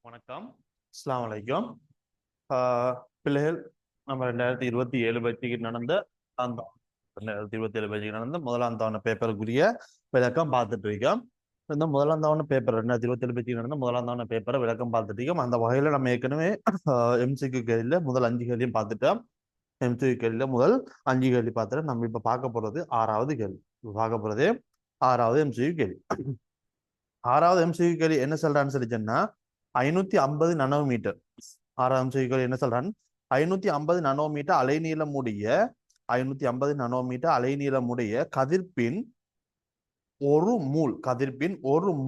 வணக்கம். அஸ்ஸலாமு அலைக்கும். பிள்ளைகள், நம்ம 2027 பட்ஜெட் நடந்த அந்த 2027 பட்ஜெட் நடந்த முதலாம் தவணை பேப்பருக்குரிய விளக்கம் பார்த்துட்டு இருக்கோம். இந்த முதலாம் தவணை பேப்பர் 2027 பட்ஜெட் நடந்த முதலாம் தவணை பேப்பரை விளக்கம் பார்த்துட்டு இருக்கோம். அந்த வகையில நம்ம ஏற்கனவே எம்சிக்யூ கேள்வியில முதல் 5 கேள்வியும் பார்த்துட்டோம். எம்சிக்யூ கேள்வியில முதல் 5 கேள்வி பார்த்துட்டு நம்ம இப்ப பார்க்க போறது 6வது கேள்வி. பார்க்க போறது 6வது எம்சிக்யூ கேள்வி. 6வது எம்சிக்யூ கேள்வி என்ன சொல்றான்னு சொல்லிச்சேன்னா 550 நானோமீட்டர். 6வது எம்சிக்யூ கேள்வி என்ன சொல்றான்? 550 நானோமீட்டர் அலைநீளமுடைய 550 நானோமீட்டர் அலைநீளமுடைய கதிர்பின் ஒரு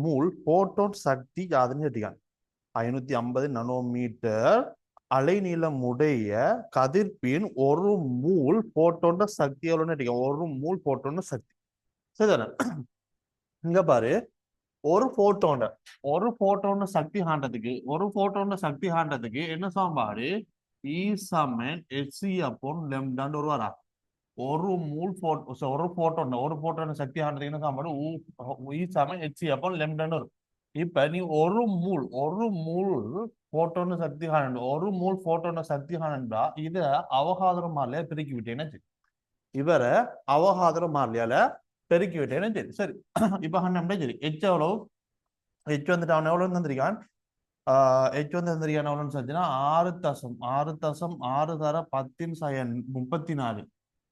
மூல் போட்டோன் சக்தி யாதுன்னு கேட்டிருக்காங்க. 550 நானோமீட்டர் அலைநீளமுடைய கதிர்பின் ஒரு மூல் போட்டோன்ற சக்தி எவ்வளோன்னு கேட்டிருக்காங்க. ஒரு மூல் போட்டோன்ற சக்தி. சரிதானே? இங்க பாரு, ஒரு போட்டோன சக்தி காண்றதுக்கு என்ன சமன்பாடு? E சமன் hc அப்போன் lambda வருவாரா? ஒரு போட்டோன சக்தி காண்றதுக்கு என்ன சமன்பாடு? E சமன் hc அப்போன் lambda வரும். இப்ப நீ ஒரு மூல் போட்டோன சக்தி காண இத அவகாதர மாறிலியா பெருக்கி விட்டேன்னு. இவரை அவகாதர மாறிலியால பெருக்கி விட்டேன்னு. சரி, இப்ப சரி, h எவ்வளவு? h வந்துட்டு அவன் எவ்வளவு தந்திருக்கான்? h வந்து தந்திருக்கான் எவ்வளவுன்னு சொல்லிச்சுன்னா 6.6 தர 10⁻34.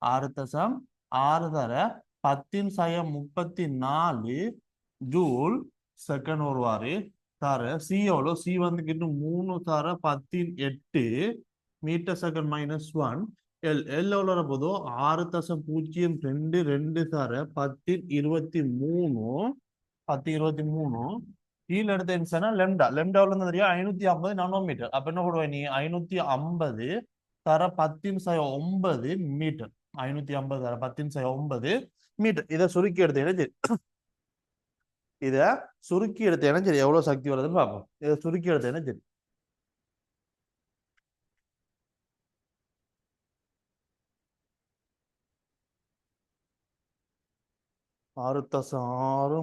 6.6 தர 10⁻34 ஜூல் செகண்ட் வருவாரு. தர சி எவ்வளவு? சி வந்துக்கிட்டு 3 தர 10⁸ மீட்டர் செகண்ட் -1. எல் எவ்வளவு வரப்போதோ 6.022 தர 10⁻23 கீழே எடுத்த என்சனா லெம்டா தெரியும் 550 நானோமீட்டர். அப்ப என்ன போடுவேன் நீ? 550 தர 10⁻9 மீட்டர். 550 தர 10⁻9 மீட்டர். இதை சுருக்கி எடுத்தேன்னா சரி எவ்வளவு சக்தி வருதுன்னு பார்ப்போம். இதை சுருக்கி எடுத்தேன்னா சரி 6.6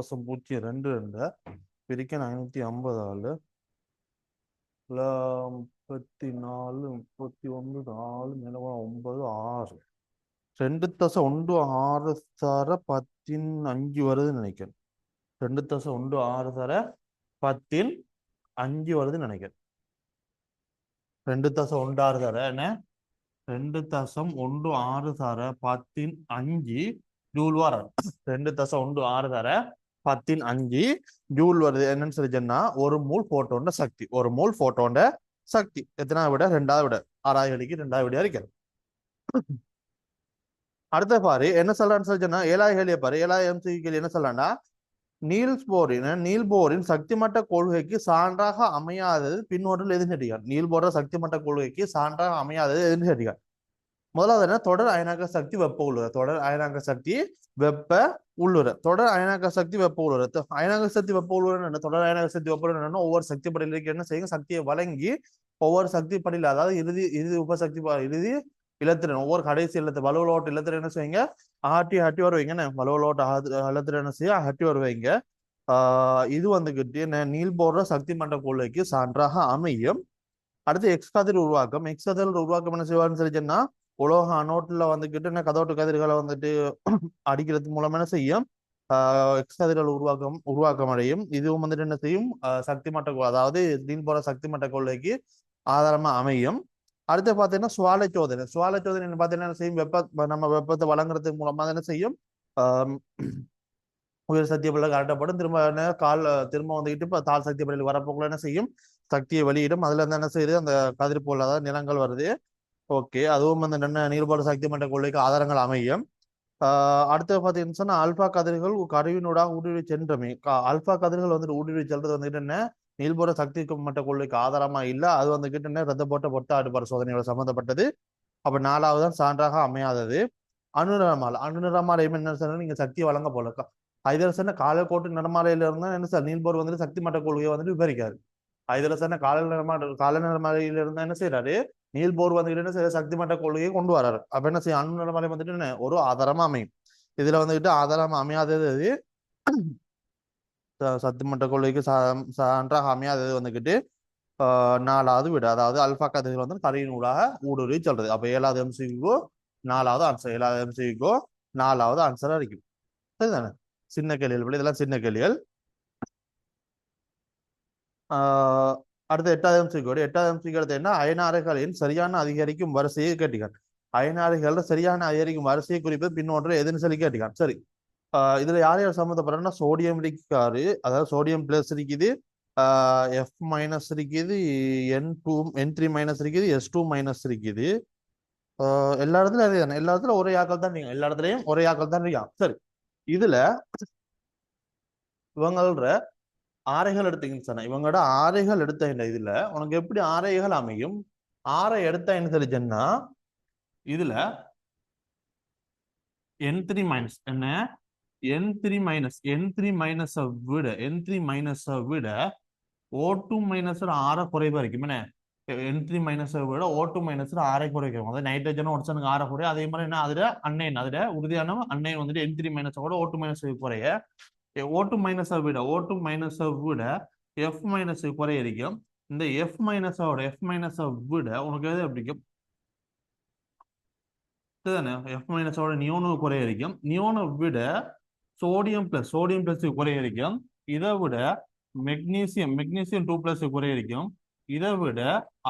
6.022 பிரிக்க 550 34 31 4 9 6 2.16 தர 15 வருதுன்னு நினைக்கிறேன். 2.16 தர 15 வருதுன்னு நினைக்கிறேன். 2.16 தர என்ன? 2.16 தர 15 ஜூல் வரும். 2.16 தர 15 ஜூல் வருது. என்னன்னு சொல்லிச்சேன்னா ஒரு மூல் போட்டோண்ட சக்தி எத்தனாவது விட? 2வது விட. 6வது கேள்விக்கு 2வது விட இருக்கிறது. அடுத்த பாரு என்ன சொல்றான்னு சொல்லிச்சேன்னா 7வது கேள்வியை பாரு. 7வது எம்சிக்யூ கேள்வி என்ன சொல்றான்னா நீல்போரின் சக்தி மட்ட கொள்கைக்கு சான்றாக அமையாதது பின்னோட்டில் எதுன்னு கேட்டிருக்காங்க. நீல்போர சக்தி மட்ட கொள்கைக்கு சான்றாக அமையாதது எதுன்னு கேட்டிருக்காங்க. முதலாவது என்ன? தொடர் அயனாக்க சக்தி வெப்ப உள்ளுற. தொடர் அயனாக்க சக்தி வெப்ப உள்ளுற. தொடர் அயனாக்க சக்தி வெப்ப உள்ளுற. அயனாக்க சக்தி வெப்ப உள்ளுற என்ன? தொடர் அயனாக்க சக்தி வெப்ப உள்ளுற என்ன? ஒவ்வொரு சக்தி படையிலுக்கு என்ன செய்யுங்க? சக்தியை வழங்கி ஒவ்வொரு சக்தி படையில், அதாவது இறுதி உபசக்தி இறுதி இலத்திரன், ஒவ்வொரு கடைசி இல்லத்து வலுவலோட்ட இலத்திரன் என்ன செய்யுங்க? ஆட்டி வருவீங்க. வலுவலோட்ட இலத்திரன் என்ன செய்ய? ஆட்டி வருவீங்க. இது வந்துகிட்டு என்ன? நீல்போர சக்தி மட்ட கொள்கைக்கு சான்றாக அமையும். அடுத்து எக்ஸ் கதிர் உருவாக்கம். எக்ஸ் கதிர் உருவாக்கம் என்ன செய்வாருன்னு சொல்லிச்சேன்னா உலோக அனோட்டில் வந்துக்கிட்டு என்ன கதோட்டு கதிர்களை வந்துட்டு அடிக்கிறது மூலம் என்ன செய்யும்? எக்ஸ் கதிர்கள் உருவாக்கம் அடையும். இதுவும் வந்துட்டு என்ன செய்யும்? சக்தி மட்ட, அதாவது நீல்போர சக்தி மட்ட கொள்கைக்கு ஆதாரமா அமையும். அடுத்து பார்த்தீங்கன்னா சுவாலை சோதனை என்ன பார்த்தீங்கன்னா என்ன செய்யும்? நம்ம வெப்பத்தை வழங்குறதுக்கு மூலமா என்ன செய்யும்? உயர் சக்தி படையில காட்டப்படும். திரும்ப வந்துக்கிட்டு இப்போ தாழ் சக்தி படையில் வரப்போக்குள்ள என்ன செய்யும்? சக்தியை வெளியிடும். அதுல இருந்து என்ன செய்யுது? அந்த கதிர் போல், அதாவது நிலங்கள் வருது. ஓகே, அதுவும் வந்து என்ன நீர்பாடு சக்தி மட்ட கொள்கைக்கு ஆதாரங்கள் அமையும். அடுத்து பார்த்தீங்கன்னு சொன்னா ஆல்பா கதிர்கள் கருவினூடாக ஊடுருவி சென்றமே. ஆல்பா கதிர்கள் வந்துட்டு ஊடுருவி செல்றது வந்துட்டு என்ன? நீள்போட சக்தி மட்ட கொள்கைக்கு ஆதாரமா இல்லை. அது வந்துகிட்டு என்ன? ரத்த போட்ட பொட்டாடு பரிசோதனையோட சம்மந்தப்பட்டது. அப்ப 4வது சான்றாக அமையாதது அணுநிறமாலையும் என்ன சொன்னா நீங்க சக்தியை வழங்க போல. ஐதரசன காலக்கோட்டு நிறமாலையில இருந்தா என்ன சார்? நீள்போர் வந்துட்டு சக்தி மட்ட கொள்கையை வந்துட்டு விவரிக்காரு. ஐதரசன கால நிறமாலையில இருந்தா என்ன செய்யறாரு? நீல்போர் வந்துட்டு என்ன செய்ய? சக்தி மட்ட கொள்கையை கொண்டு வராரு. அப்ப என்ன செய்ய? அணு நிறமாலை வந்துட்டு என்ன? ஒரு ஆதாரமா அமையும். இதுல வந்துட்டு ஆதாரமா அமையாதது சத்திமட்ட கொள்கைக்கு சான்றாக அமையாதது வந்துக்கிட்டு நாலாவது விட, அதாவது அல்பா கதிர்கள் வந்து கரையினூடாக ஊடுருவி சொல்றது. அப்ப 7வது எம்சிக்கு 4வது ஆன்சர், 7வது எம்சிக்கு 4வது ஆன்சரா இருக்கும். சரிதானே? சின்ன கேள்விகள், இதெல்லாம் சின்ன கேள்விகள். அடுத்த 8வது எம்சிக்கு, 8வது எம்சிக்கு அடுத்து என்ன, அயனாறுகளின் சரியான அதிகரிக்கும் வரிசையை கேட்டிருக்காங்க. அயனாறுகள சரியான அதிகரிக்கும் வரிசையை குறிப்பது பின்னொன்று எதுன்னு சொல்லி கேட்டிருக்காங்க. சரி, இதுல யார் யார் சம்மந்தப்படுறா, சோடியம் இருக்காரு, அதாவது சோடியம் பிளஸ் இருக்குது, எஃப் மைனஸ் இருக்குது, N3 மைனஸ் இருக்குது, S2 மைனஸ் இருக்குது. எல்லா இடத்துலயும் அதே தானே, எல்லா இடத்துல ஒரே ஆக்கள் தான் நீங்க, எல்லா இடத்துலயும் ஒரே ஆக்கள் தான் இருக்கான். சரி, இதுல இவங்களோட ஆரைகள் எடுத்தீங்கன்னு சொன்னா, இவங்களோட ஆரைகள் எடுத்த இதுல உனக்கு எப்படி ஆரைகள் அமையும், ஆரை எடுத்த என்ன தெரிஞ்சுன்னா, இதுல N3 மைனஸ் என்ன, N3 மைனஸ் விட O2 மைனஸ் ஆரை குறைவா இருக்கும். என்ன, N3 மைனஸ் விட O2 மைனஸ் ஆரை குறைக்கும். அதாவது நைட்ரஜன் ஒன்சனுக்கு ஆரை குறையும். அதே மாதிரி என்ன, அதுல அன்னைன், அதுல உறுதியான அன்னைன் வந்துட்டு N3 மைனஸ் விட O2 மைனஸ் குறைய, O2 மைனஸ் விட F மைனஸ் குறைய இருக்கும். இந்த F மைனஸ் விட உனக்கு எது பிடிக்கும், F மைனஸ் நியோனு குறைய இருக்கும். நியோனை விட சோடியம் பிளஸ் குறைய இருக்கும். இதை விட மெக்னீசியம் 2+ குறைய இருக்கும். இதை விட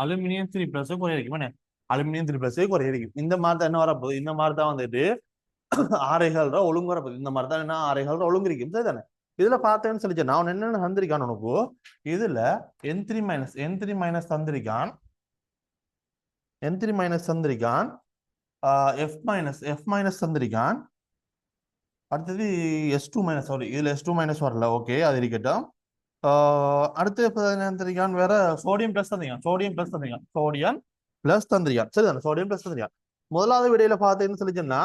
அலுமினியம் 3+ குறைய இருக்கும். அலுமினியம் 3+ குறைய இருக்கும். இந்த மாதிரி தான் என்ன வரப்போகுது, இந்த மாதிரி தான் வந்துட்டு ஆரைகள் ஒழுங்கு வரப்போகுது. இந்த மாதிரி தான் என்ன ஆரைகள் ஒழுங்கு இருக்கும். சரிதானே? இதுல பார்த்தேன்னு சொல்லிச்சு, நான் என்னென்ன தந்திருக்கான் உனக்கு, இதுல N3 மைனஸ் தந்திருக்கான், F மைனஸ் தந்திருக்கான். அடுத்தது S2 மைனஸ், சாரி இதுல S2 மைனஸ் வரல, ஓகே அது இருக்கட்டும். அடுத்து தந்திருக்கான் வேற சோடியம் பிளஸ் தந்திருக்கான், சோடியம் பிளஸ் தந்திருக்கான். சரிதானே? சோடியம் பிளஸ் தந்திருக்கான். முதலாவது விடையில பார்த்தேன்னு சொல்லிச்சுன்னா,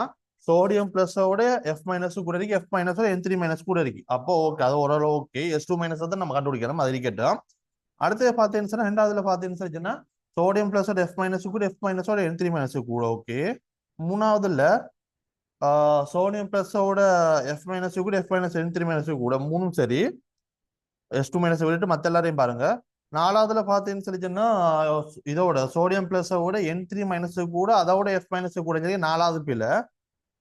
சோடியம் பிளஸோட F மைனஸ் கூட இருக்கு, F மைனஸோட N3 மைனஸ் கூட இருக்கு. அப்போ ஓகே, அது ஓரளவு ஓகே. S2 மைனஸ் தான் நம்ம கண்டுபிடிக்கணும், அது இருக்கட்டும். அடுத்து பார்த்தேன்னு சொன்னா, ரெண்டாவதுல பார்த்தேன்னு சொல்லிச்சுன்னா சோடியம் பிளஸோட F மைனஸ் கூட, F மைனஸோட N3 மைனஸ் கூட ஓகே. மூணாவதுல சோடியம் பிளஸோட F மைனஸ் கூட, F மைனஸ் N3 மைனஸ் கூட, மூணும் சரி. S2 மைனஸ் விட்டுட்டு மற்ற எல்லாரையும் பாருங்க. நாலாவதுல பார்த்தீங்கன்னு சொல்லிச்சுன்னா, இதோட சோடியம் பிளஸோட N3 மைனஸ் கூட, அதோட F மைனஸ் கூட சரி, 4வது பில.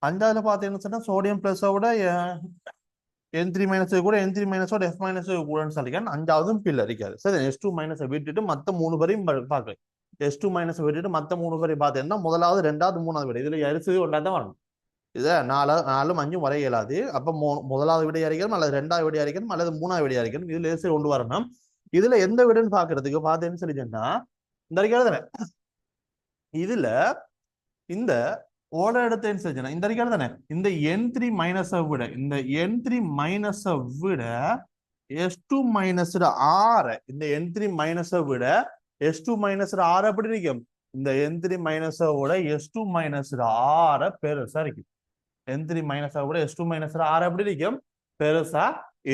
அஞ்சாவதுல பார்த்தீங்கன்னு சொன்னா சோடியம் பிளஸோட N3 மைனஸ் கூட, N3 மைனஸோட F மைனஸ் கூடன்னு சொல்லிக்கிறேன். 5வதும் பில் இருக்காது. சரி, S2 மைனஸ் விட்டுட்டு மற்ற 3 பேரையும் பார்க்கலாம். S2 மைனஸ் விட்டுட்டு மற்ற 3 பேரையும் பார்த்தீங்கன்னா, முதலாவது 2வது 3வது விட, இதுல அரிசி ஒன்றா தான் வரணும். இதை 4ம் 5ம் வர இயலாது. அப்ப முதலாவது விடை அறிக்கணும், அல்லது 2வது விடை அறிக்கணும், அல்லது 3வது விடை அறிக்கணும். இதுல எரிசி கொண்டு வரணும். இதுல எந்த விடைன்னு பாக்குறதுக்கு பார்த்தேன்னு சொல்லிச்சேன்னா, இந்த அறிக்கை இதுல இந்த ஓட எடுத்தேன்னு சொல்லிச்சேன்னா, இந்த அறிக்கை தானே, இந்த N3 மைனஸ் விட, இந்த N3 மைனஸ் விட S2 மைனஸ் 6, இந்த N3 மைனஸ் விட S2 மைனஸ் 6 எப்படி இருக்கும், இந்த N3 மைனஸ் விட S2 மைனஸ் 6 பெருசா இருக்கும். N3 மைனஸ் விட S2 மைனஸ் 6 எப்படி இருக்கும், பெருசா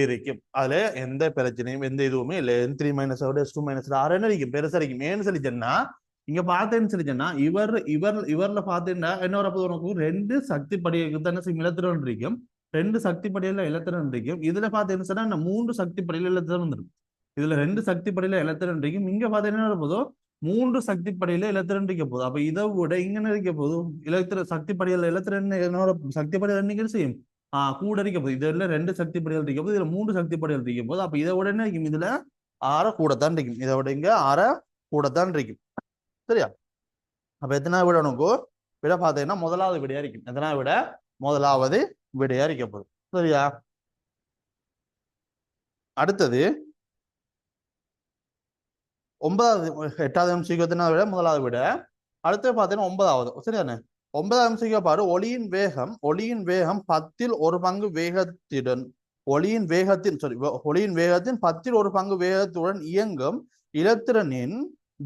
இருக்கும். அதுல எந்த பிரச்சனையும் எந்த இதுவுமே இல்லை. N3 மைனஸ் விட S2 மைனஸ் 6 என்ன இருக்கும், பெருசா இருக்கும். ஏன்னு சொல்லிச்சேன்னா, இங்க பார்த்தேன்னு சொல்லிச்சேன்னா, இவர்ல பார்த்தீங்கன்னா என்ன வரப்போது, உனக்கு 2 சக்தி படிகளுக்கு தானே இலத்திரன் இருக்கும், 2 சக்தி படியில இலத்திரன் இருக்கும். இதுல பார்த்தேன்னு சொன்னா 3 சக்தி படியில இலத்திரன் வந்துடும். இதுல 2 சக்தி படியில இலத்திரன் இருக்கும். இங்க பார்த்தீங்கன்னா வரப்போதோ 3 சக்தி படியில இலத்திரன் இருக்க போகுது. அப்ப இதை விட இங்க இருக்க போது சக்தி படியில இலத்திரன் என்னோட சக்தி படிகள் என்ன செய்யும், கூட இருக்க போகுது. இதுல 2 சக்தி படிகள் இருக்க போது, இதுல 3 சக்தி படிகள் இருக்க போது. அப்ப இதை விட என்ன இருக்கும், இதுல 6 கூடத்தான் இருக்கும். இதை விட இங்க 6 கூடத்தான் இருக்கும். சரியா? அப்ப எத்தனாவது விட உனக்கு விட பார்த்தீங்கன்னா முதலாவது விடையா இருக்கும். எத்தனாவது விட, முதலாவது விடையா இருக்க போகுது. சரியா? அடுத்தது 9வது 8வது எம்சிக்கு விட முதலாவது விட. அடுத்து பார்த்தீங்கன்னா 9வது. சரிதானே? 9வது எம்சிக்கு பாரு, ஒளியின் வேகம் 10ல் 1 பங்கு வேகத்துடன், ஒளியின் வேகத்தின் 10ல் 1 பங்கு வேகத்துடன் இயங்கும் இலத்திரனின்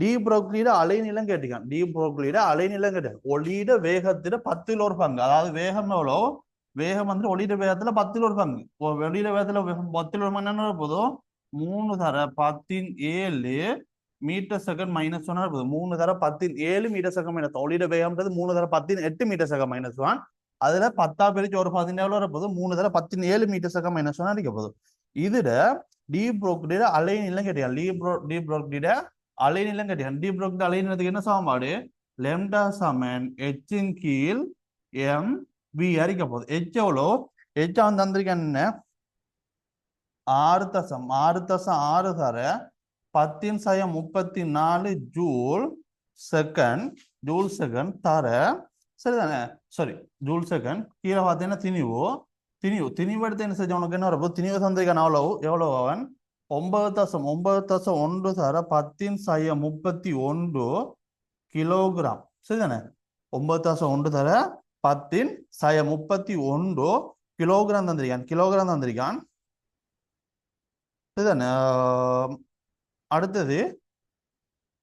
டி புரோக்ளீட அலைநீளம் கேட்டிருக்கான். டி புரோக்ளீட அலைநீளம் கேட்டிருக்கான். ஒளியிட வேகத்திட 10ல் 1 பங்கு, அதாவது வேகம் எவ்வளோ, வேகம் வந்து ஒளியிட வேகத்துல 10ல் 1 பங்கு. வெளியிட வேகத்துல 10ல் 1 பங்கு என்ன போதும், 3 தர 10⁻7 மீட்டர் செகண்ட் மைனஸ் 1 இருக்குது. 3 தர 10⁻7 மீட்டர் செகண்ட் மைனஸ், ஒளியிட வேகம்ன்றது 3 தர 10⁸ மீட்டர் செகண்ட் மைனஸ் 1. அதுல 10 பிரிச்சு ஒரு 17 வரப்போது 3 தர 10⁻7 மீட்டர் செகண்ட் மைனஸ் 1 அடிக்க போதும். இதுல டி புரோக்டிட அலைனிலம் கேட்டியா டி புரோக்டிட அலைனிலம் கேட்டியா டி புரோக்டிட அலைனிலத்துக்கு என்ன சமன்பாடு லெம்டா சமன் ஹெச்சின் கீழ் எம் வி அறிக்க போகுது ஹெச் எவ்வளோ ஹெச் வந்து தந்திருக்கேன் என்ன 6.6 தர 10⁻34 ஜூல் செகண்ட் தர சரிதானே சாரி ஜூல் செகண்ட் கீழே பார்த்தீங்கன்னா திணிவு எடுத்து என்ன செஞ்ச உனக்கு என்ன வரப்போ திணிவு தந்திருக்கான் எவ்வளவு அவன் 9.9 தர 10⁻31 கிலோகிராம் சரிதானே 9.1 தர 10⁻31 கிலோகிராம் தந்திருக்கான் சரிதானே அடுத்தது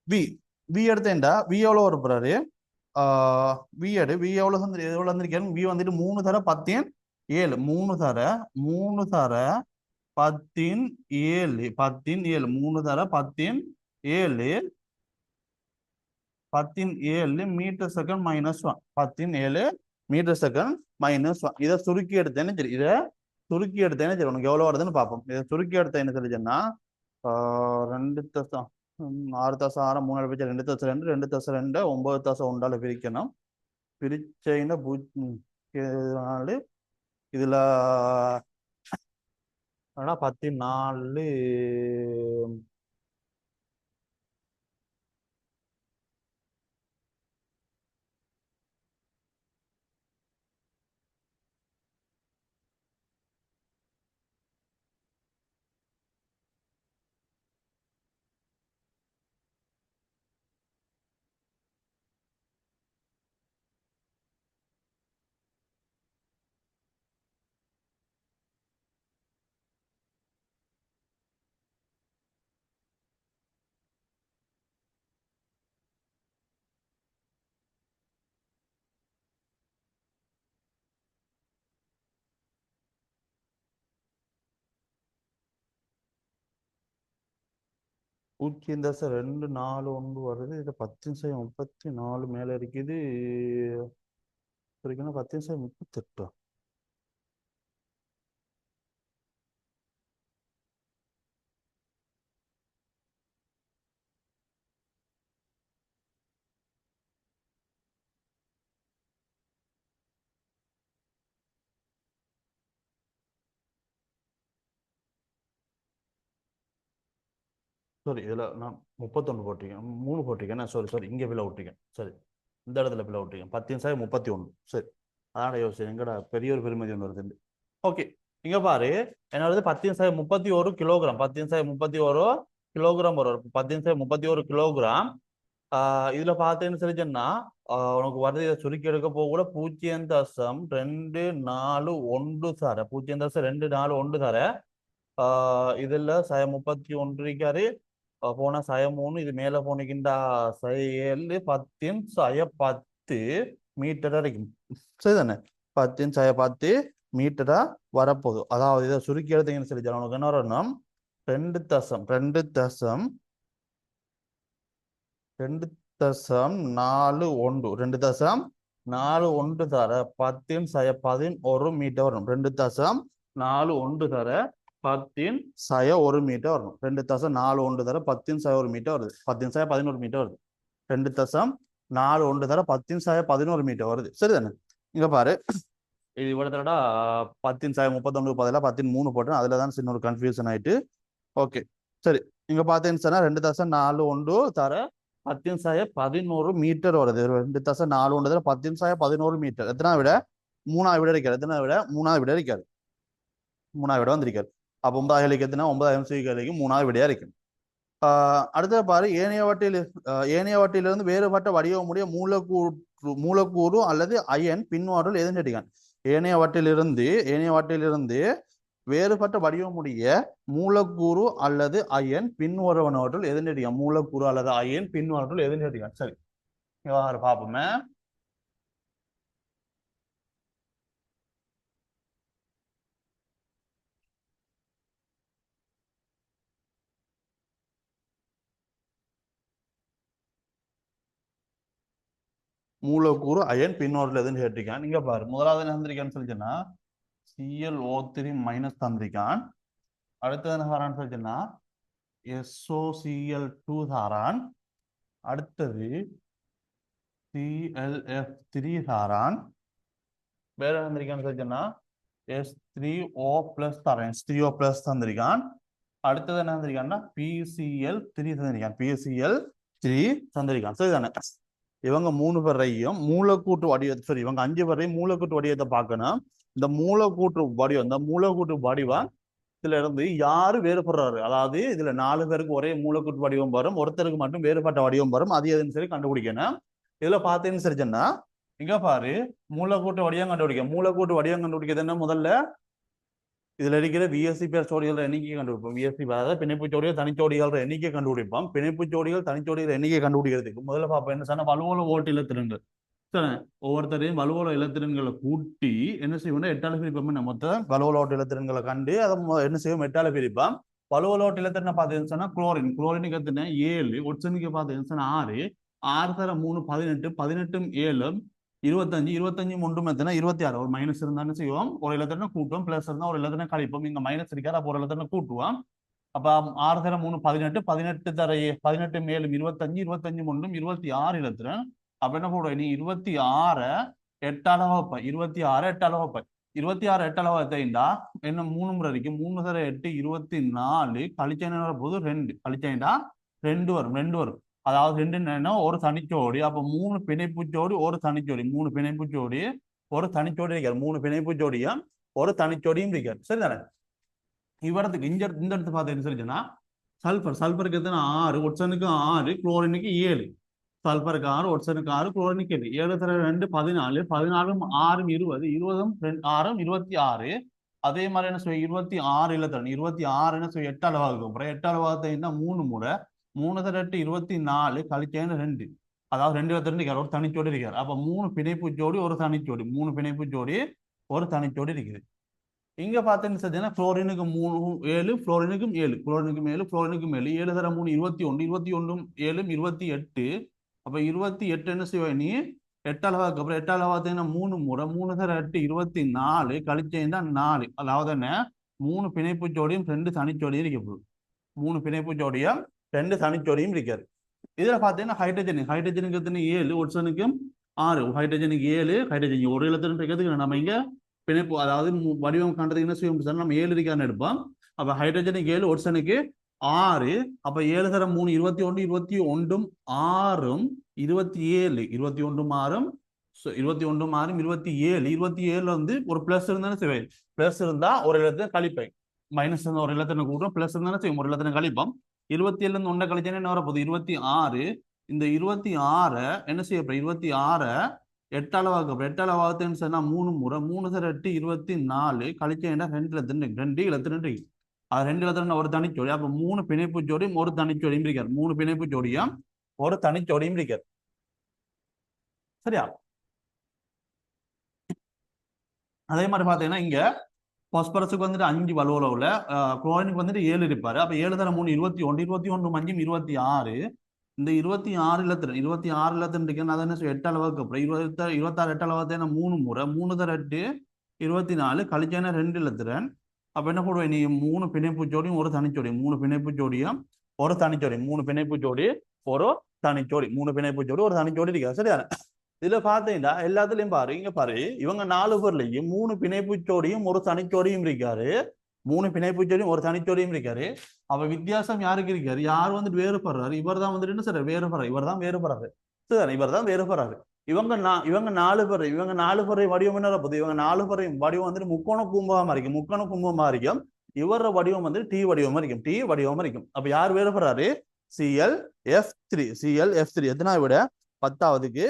வி வி எடுத்தேன்டா வி எவ்வளவு வர போறாரு வி எவ்வளவு வந்திருக்கேன் வி வந்துட்டு 3 தர 10⁻7 3 தர 10⁻7 3 தர 10⁻7 மீட்டர் செகண்ட் -1 10⁻7 மீட்டர் செகண்ட் -1 இதை சுருக்கி எடுத்தேன்னு சரி சரி உனக்கு எவ்வளவு வருதுன்னு பார்ப்போம் இதை சுருக்கி எடுத்த என்ன சொல்லிச்சுன்னா 2.6 3 பிரிச்சு 2.2 2.2 9.1 பிரிக்கணும் பிரிச்சைன்னா 4 இதுல 14 0.241 வருது இது 10⁻34 மேல இருக்குது 10⁻38 சாரி இதுல நான் 31 போட்டிருக்கேன் 3 போட்டிருக்கேன் சாரி இங்க பிள்ளை விட்டிருக்கேன் சரி இந்த இடத்துல பிள்ளை விட்டிருக்கேன் 10⁻31 சரி அதான் யோசிச்சு எங்கடா பெரிய ஒரு பெருமதி ஒன்று வருது ஓகே இங்க பாரு என்ன வருது 10⁻31 கிலோகிராம் 10⁻31 கிலோகிராம் வரும் 10⁻31 கிலோகிராம் இதுல பார்த்தேன்னு சொல்லிச்சேன்னா உனக்கு வருது இதை சுருக்கி எடுக்க போக கூட 0.241 தர 0.241 தர இதுல 131 இருக்காரு போனா 103 இது மேல போனிக்கின்ற 7 10⁻10 மீட்டர் வரைக்கும் சரிதானே 10⁻10 மீட்டரா வரப்போகுது அதாவது இதை சுருக்கி எடுத்தீங்கன்னு சொல்லி உனக்கு என்ன வரணும் 2.41 தர 10⁻11 மீட்டர் வரும் 2.41 தர 10⁻1 மீட்டர் வரும் 2.41 தர 10⁻1 மீட்டர் வருது 10⁻11 மீட்டர் வருது 2.41 தர 10⁻11 மீட்டர் வருது சரிதானே இங்க பாரு இது இவ்வளோடா 10⁻31 பதிலாக 10⁻3 போட்டேன் அதுல தான் சின்ன ஒரு கன்ஃபியூஷன் ஆயிட்டு ஓகே சரி இங்க பார்த்தேன்னு சொன்னா 2.41 தர 10⁻11 மீட்டர் வருது 2.41 தர 10⁻11 மீட்டர் எத்தனை விட 3 விட இருக்காரு எத்தனை விட 3 விட இருக்காரு 3 விட வந்திருக்காரு அப்போ 9 எத்தனை 9 கேள்விக்கு 3 விடையா இருக்கு அடுத்தது பாரு ஏனையவற்றிலிருந்து வேறுபட்ட வடிவமுடைய மூலக்கூறு அல்லது அயன் பின்வருள் எதுன்னு கேட்டீங்க ஏனையவற்றிலிருந்து வேறுபட்ட வடிவமுடைய மூலக்கூறு அல்லது அயன் பின்வருவனவற்றுள் எதுன்னு கேட்டீங்க மூலக்கூறு அல்லது அயன் பின்வருள் எதுன்னு கேட்டீங்க சரி பார்ப்போமே மூலக்கூறு அயன் பின்னோட்டில் எதுன்னு கேட்டிருக்கான் நீங்க பாரு முதலாவது என்ன தந்திருக்கான்னு சொல்லிச்சுன்னா ClO3 மைனஸ் தந்திருக்கான் அடுத்தது என்ன தாரான்னு சொல்லிச்சுன்னா SOCl2 தாரான். அடுத்தது ClF3 தாரான். வேற தந்திருக்கான்னு சொல்லிச்சுன்னா S3O+ தாரான். S3O+ தந்திருக்கான். அடுத்தது என்ன தந்திருக்கான்னா PCl3 தந்திருக்கான். PCl3 தந்திருக்கான். சரிதானே? இவங்க 3 பேரையும் மூலக்கூற்று வடிவத்தை, சரி இவங்க 5 பேரையும் மூலக்கூற்று வடிவத்தை பார்க்கணும். இந்த மூலக்கூற்று வடிவம், இந்த மூலக்கூற்று வடிவம் இதுல இருந்து யாரு வேறுபடுறாரு, அதாவது இதுல 4 பேருக்கு ஒரே மூலக்கூற்று வடிவம் வரும், ஒருத்தருக்கு மட்டும் வேறுபட்ட வடிவம் வரும், அது எதுன்னு சொல்லி கண்டுபிடிக்கணும். இதுல பார்த்தீங்கன்னு சரிச்சுன்னா இங்க பாரு, மூலக்கூற்று வடிவம் கண்டுபிடிக்க. மூலக்கூற்று வடிவம் கண்டுபிடிக்கிறது என்ன? முதல்ல இதுல இருக்கிற விஎஸ்சி பேர் ஜோடிகள் எண்ணிக்கை கண்டுபிடிப்போம். விஎஸ்சி அதாவது பிணைப்பு ஜோடிகள் தனிச்சோடிகள் எண்ணிக்கை கண்டுபிடிப்போம். பிணைப்பு ஜோடிகள் தனிச்சோடிகள் எண்ணிக்கை கண்டுபிடிக்கிறதுக்கு முதல்ல பார்ப்போம் என்ன சொன்னா வலுவல ஓட்டு இலத்திரன்கள். சரி, ஒவ்வொருத்தரையும் வலுவல இலத்திரன்களை கூட்டி என்ன செய்வோம்னா 8ஆல பிரிப்போம். மொத்தம் வலுவல ஓட்டு இலத்திரன்களை கண்டு அதை என்ன செய்வோம் 8ஆல பிரிப்போம். வலுவல ஓட்டு இலத்திரனை பார்த்தீங்கன்னு சொன்னா குளோரின், குளோரினுக்கு எத்தனை 7, ஒட்சனுக்கு பார்த்தீங்கன்னு சொன்னா 6, 6 தர 3 18, 18 7 25, 25 ஒன்றும் எத்தனை 26. ஒரு மைனஸ் இருந்தான்னு செய்வோம், ஒரு இலத்திரனை கூட்டுவோம், பிளஸ் இருந்தா ஒரு இலத்திரனை கழிப்போம். இங்க மைனஸ் இருக்காது, அப்போ ஒரு இலத்திரனை கூட்டுவோம். அப்ப 6 தர 3 18, 18 தர 18 மேலும் 25, 25 ஒன்றும் 26 இலத்திரன். அப்ப என்ன போடுவோம், நீ 26 8ஆல வகுப்ப, 26 8ஆல வகுப்ப, 26 8ஆல வகுத்தா என்ன 3 முறை இருக்கு, 3 தர 8 24, கழிச்சா போது 2, கழிச்சா 2 வரும், 2 வரும். அதாவது 2 என்ன ஒரு தனிச்சோடி. அப்ப 3 பிணைப்பு ஜோடி ஒரு தனிச்சோடி, 3 பிணைப்பு ஜோடி ஒரு தனிச்சோடி இருக்காரு, 3 பிணைப்பு ஜோடியும் ஒரு தனிச்சோடியும் இருக்காரு. சரிதானே? இவரத்துக்கு இந்த இடத்து பார்த்தீங்கன்னு சொல்லிச்சுன்னா சல்பர், சல்பருக்கு எத்தனை 6, ஒட்சனுக்கு 6, குளோரினுக்கு 7. சல்பருக்கு 6, ஒட்சனுக்கு 6, குளோரினுக்கு 7. 7 தர 2 14, 14 6 20, 20 6 26. அதே மாதிரி என்ன சொல்லி 26 இல்ல 26 என்ன சொல்லி 8ஆல வகுக்கும். அப்புறம் 8ஆல வகுத்தா 3 முறை, 3 தர 8 24, கழிச்சா 2. அதாவது 2 2 இருக்காரு, ஒரு தனிச்சோடி இருக்காரு. அப்ப 3 பிணைப்பு ஜோடி ஒரு தனிச்சோடி, 3 பிணைப்பு ஜோடி ஒரு தனிச்சோடி இருக்குது. இங்க பார்த்தீங்கன்னா குளோரினுக்கு 3 7, புளோரினுக்கும் 7, குளோரினுக்கும் 7, புளோரினுக்கும் 7, 7 தர 3 21, 21 7 28. அப்ப 28 என்ன செய்வாய் நீ 8ஆல வகுக்க. அப்புறம் 8ஆல பார்த்தீங்கன்னா 3 முறை, 3 தர 8 24, கழிச்சா 4. அதாவது என்ன 3 பிணைப்பு ஜோடியும் 2 தனிச்சோடியும் இருக்க. 3 பிணைப்பு ஜோடியும் 2 தனிச்சோடியும் இருக்காரு. இதுல பாத்தீங்கன்னா ஹைட்ரஜன், ஹைட்ரஜனுக்கு எத்தனை 7, ஒட்சனுக்கும் 6, ஹைட்ரஜனுக்கு 7, ஹைட்ரஜன் ஒரு இலத்திரன் இருக்கிறதுக்கு நம்ம இங்க பிணைப்பு அதாவது வடிவம் காண்றதுக்கு என்ன செய்வோம், நம்ம 7 இருக்கான்னு எடுப்போம். அப்ப ஹைட்ரஜனுக்கு 7, ஒட்சனுக்கு 6. அப்ப 7 தர 3 21, 21 6 27, 21 6, 21 6 27. 27 வந்து ஒரு பிளஸ் இருந்தாலும் செய்வேன், பிளஸ் இருந்தா ஒரு இலத்திரன் கழிப்பேன், மைனஸ் இருந்தா ஒரு இலத்திரனை கூட்டும், பிளஸ் இருந்தாலும் செய்வோம் ஒரு இலத்திரனை கழிப்போம். 27 1 கழிச்சா என்ன வரப்போகுது 26. இந்த 26 என்ன செய்யப்படும் 26 8ஆல வகுக்க, 8ஆல வகுத்தேன்னு சொன்னா 3 முறை, 3 தர 8 24, கழிச்சா 2 இலத்திரன், 2 இலத்திரன் இருக்கு. அது 2 இலத்திரன் ஒரு தனிச்சோடி. அப்ப 3 பிணைப்பு ஜோடியும் ஒரு தனிச்சோடியும் இருக்காரு, 3 பிணைப்பு ஜோடியும் ஒரு தனிச்சோடியும் இருக்காரு. சரியா? அதே மாதிரி பாத்தீங்கன்னா இங்க பாஸ்பரஸுக்கு வந்துட்டு 5 வலுவல உள்ள, குளோரினுக்கு வந்துட்டு 7 இருப்பாரு. அப்ப 7 தர 3 21, 21 5 26. இந்த 26 இலத்திரன், 26 இலத்திரன் இருக்கு. அதை என்ன 8ஆல வகுக்க, 26 8ஆல வகுத்தா 3 முறை, 3 தர 8 24, கழிச்சா 2 இலத்திரன். அப்ப என்ன போடுவேன் நீ 3 பிணைப்பு ஜோடியும் ஒரு தனிச்சோடி, 3 பிணைப்பு ஜோடியும் ஒரு தனிச்சோடி, 3 பிணைப்பு ஜோடி ஒரு தனிச்சோடி, 3 பிணைப்பு ஜோடி ஒரு தனிச்சோடி இருக்கா. சரியா? இதுல பாத்தீங்கன்னா எல்லாத்துலயும் பாரு, இங்க பாரு, இவங்க 4 பேர்லயும் 3 பிணைப்பு ஜோடியும் ஒரு தனிச்சோடியும் இருக்காரு, 3 பிணைப்பு ஜோடியும் ஒரு தனிச்சோடியும் இருக்காரு. அப்ப வித்தியாசம் யாருக்கு இருக்காரு, யார் வந்துட்டு வேறுபடுறாரு, இவர் தான் வந்துட்டு என்ன சார் வேறுபடுறாரு, இவர் தான் வேறுபடுறாரு. சரி, இவர் தான் வேறுபடுறாரு. இவங்க 4 பேர், இவங்க 4 பேரை வடிவம் என்ன போகுது, இவங்க 4 பேரையும் வடிவம் வந்துட்டு முக்கோண கும்பமா இருக்கும், முக்கோண கும்பமா இருக்கும். இவர வடிவம் வந்து டி வடிவமா இருக்கும், டி வடிவமா இருக்கும். அப்ப யார் வேறுபடுறாரு, ClF3. ClF3 எத்தனாவது விட 10ஆவதுக்கு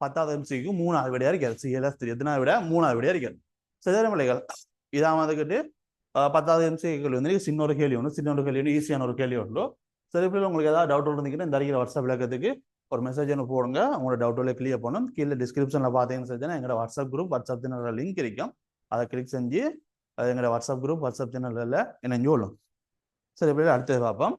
10வது எம்சிக்கு 3வது விடையா இருக்காரு. ClF3 எத்தனாவது விட 3வது விடையா இருக்காரு. சரியான பிள்ளைகள், இதான் வந்துக்கிட்டு 10வது எம்சிக்கு வந்து சின்ன ஒரு கேள்வி ஒன்று, சின்ன ஒரு கேள்வி, ஈஸியான ஒரு கேள்வி உண்டு. சரி பிள்ளைகள், உங்களுக்கு ஏதாவது டவுட் இருந்துச்சுன்னா இந்த அறிக்கிற வாட்ஸ்அப் விளக்கத்துக்கு ஒரு மெசேஜ் ஒன்று போடுங்க, உங்களோட டவுட் கிளியர் பண்ணும். கீழே டிஸ்கிரிப்ஷன்ல பார்த்தீங்கன்னு சொல்லிச்சுன்னா எங்களோட WhatsApp group, WhatsApp channel link இருக்கும், அதை கிளிக் செஞ்சு எங்களோட வாட்ஸ்அப் குரூப், வாட்ஸ்அப் சேனல்ல இணைஞ்சு கொள்ளும். சரி பிள்ளைகள், அடுத்தது பார்ப்போம்.